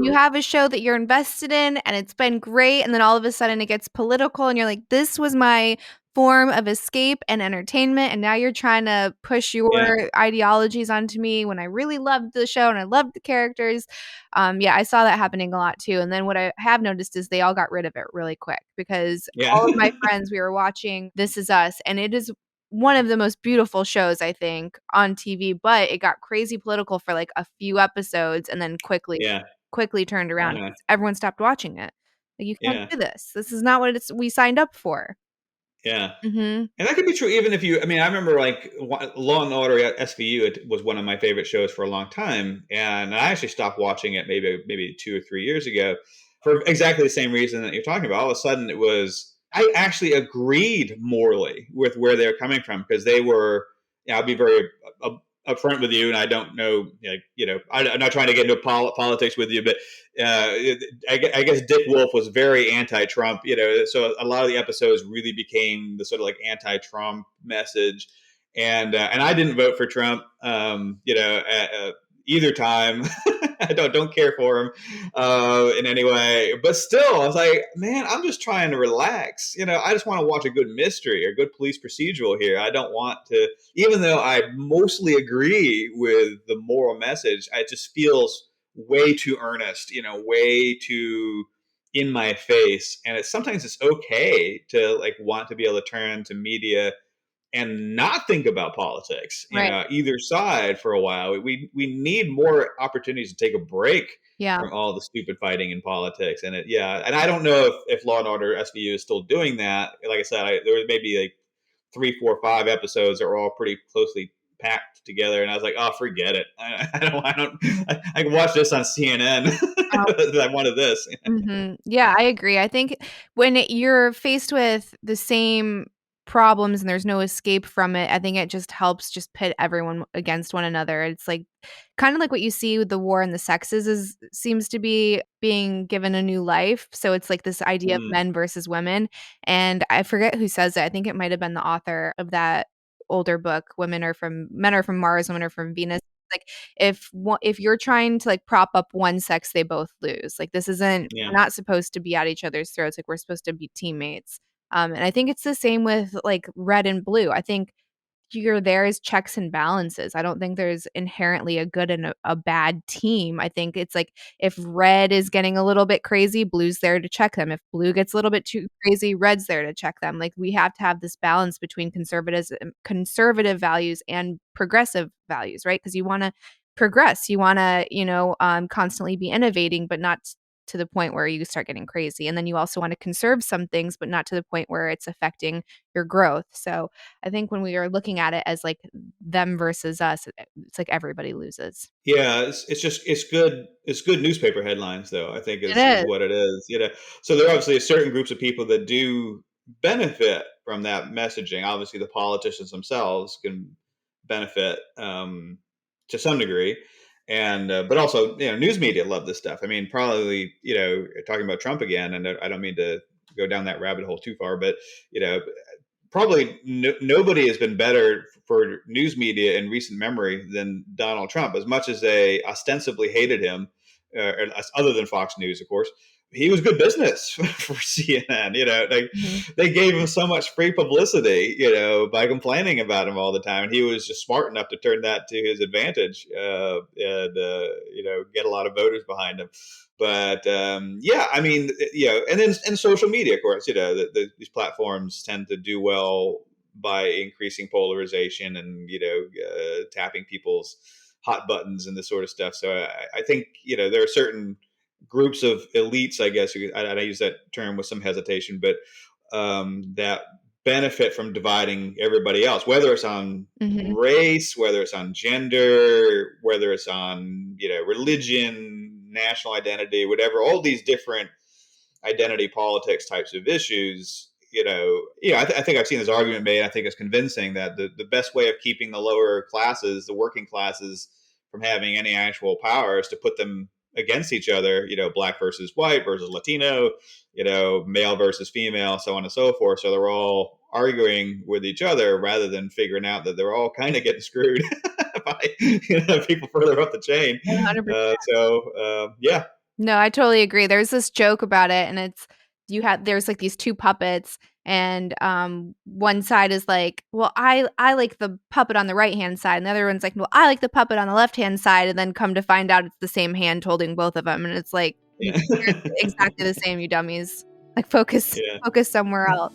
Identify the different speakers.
Speaker 1: when you have a show that you're invested in and it's been great, and then all of a sudden it gets political and you're like, this was my form of escape and entertainment, and now you're trying to push
Speaker 2: Yeah.
Speaker 1: your ideologies onto me when I really loved the show and I loved the characters. Yeah, I saw that happening a lot too. And then what I have noticed is they all got rid of it really quick, because
Speaker 2: Yeah.
Speaker 1: all of my friends, we were watching This Is Us, and it is one of the most beautiful shows, I think, on TV, but it got crazy political for like a few episodes and then
Speaker 2: Yeah.
Speaker 1: quickly turned around
Speaker 2: Uh-huh.
Speaker 1: because everyone stopped watching it. Like, you can't
Speaker 2: Yeah.
Speaker 1: do this. This is not what we signed up for.
Speaker 2: Yeah.
Speaker 1: Mhm.
Speaker 2: And that could be true even if you, I mean, I remember like Law and Order at SVU, it was one of my favorite shows for a long time. And I actually stopped watching it maybe 2 or 3 years ago for exactly the same reason that you're talking about. All of a sudden I actually agreed morally with where they're coming from, because they were, I'll be very upfront with you, and I don't know, I'm not trying to get into politics with you, but I guess Dick Wolf was very anti-Trump, so a lot of the episodes really became the sort of like anti-Trump message, and I didn't vote for Trump, either time. I don't care for him in any way, but still, I was like, man, I'm just trying to relax. I just want to watch a good mystery or good police procedural here. I don't want to, even though I mostly agree with the moral message, it just feels way too earnest, way too in my face. And sometimes it's okay to like want to be able to turn to media and not think about politics,
Speaker 1: Right.
Speaker 2: either side for a while. We need more opportunities to take a break
Speaker 1: Yeah.
Speaker 2: from all the stupid fighting in politics. And and I don't know if Law and Order SVU is still doing that. Like I said, there was maybe like 3, 4, 5 episodes that were all pretty closely packed together, and I was like, oh, forget it. I can watch this on CNN. I wanted this.
Speaker 1: Yeah, I agree. I think when you're faced with the same problems and there's no escape from it, I think it just helps just pit everyone against one another. It's like kind of like what you see with the war and the sexes is seems to be being given a new life. So it's like this idea of
Speaker 2: Mm,
Speaker 1: men versus women. And I forget who says it. I think it might have been the author of that older book, Men Are from Mars, Women Are from Venus. Like, if you're trying to like prop up one sex, they both lose. Like, this isn't
Speaker 2: yeah.
Speaker 1: we're not supposed to be at each other's throats. Like, we're supposed to be teammates. And I think it's the same with like red and blue. I think you're there as checks and balances. I don't think there's inherently a good and a bad team. I think it's like if red is getting a little bit crazy, blue's there to check them. If blue gets a little bit too crazy, red's there to check them. Like, we have to have this balance between conservative values and progressive values, right? Because you want to progress, you want to, constantly be innovating, but not to the point where you start getting crazy. And then you also want to conserve some things, but not to the point where it's affecting your growth. So I think when we are looking at it as like them versus us, it's like everybody loses.
Speaker 2: Yeah, it's good newspaper headlines, though, I think
Speaker 1: It
Speaker 2: is
Speaker 1: is.
Speaker 2: what it is. So there are obviously certain groups of people that do benefit from that messaging. Obviously, the politicians themselves can benefit to some degree, and but also news media love this stuff. I mean, probably talking about Trump again, and I don't mean to go down that rabbit hole too far, but you know probably nobody has been better for news media in recent memory than Donald Trump. As much as they ostensibly hated him, other than Fox News, of course, he was good business for CNN.
Speaker 1: Mhm.
Speaker 2: They gave him so much free publicity, by complaining about him all the time, and he was just smart enough to turn that to his advantage, and get a lot of voters behind him. But yeah, I mean, and then and social media, of course, these platforms tend to do well by increasing polarization and tapping people's hot buttons and this sort of stuff. So I think there are certain groups of elites, I guess, I use that term with some hesitation, but that benefit from dividing everybody else, whether it's on
Speaker 1: Mhm.
Speaker 2: race, whether it's on gender, whether it's on religion, national identity, whatever, all these different identity politics types of issues. I think I've seen this argument made. I think it's convincing that the best way of keeping the lower classes, the working classes, from having any actual power is to put them against each other. Black versus white versus Latino, male versus female, so on and so forth. So they're all arguing with each other rather than figuring out that they're all kind of getting screwed by people further up the chain.
Speaker 1: 100%.
Speaker 2: Yeah,
Speaker 1: No, I totally agree. There's this joke about it, and there's like these two puppets, and one side is like, well, I like the puppet on the right hand side, and the other one's like, well, I like the puppet on the left hand side, and then come to find out it's the same hand holding both of them, and it's like,
Speaker 2: Yeah.
Speaker 1: exactly the same, you dummies. Like, focus
Speaker 2: Yeah.
Speaker 1: focus somewhere else.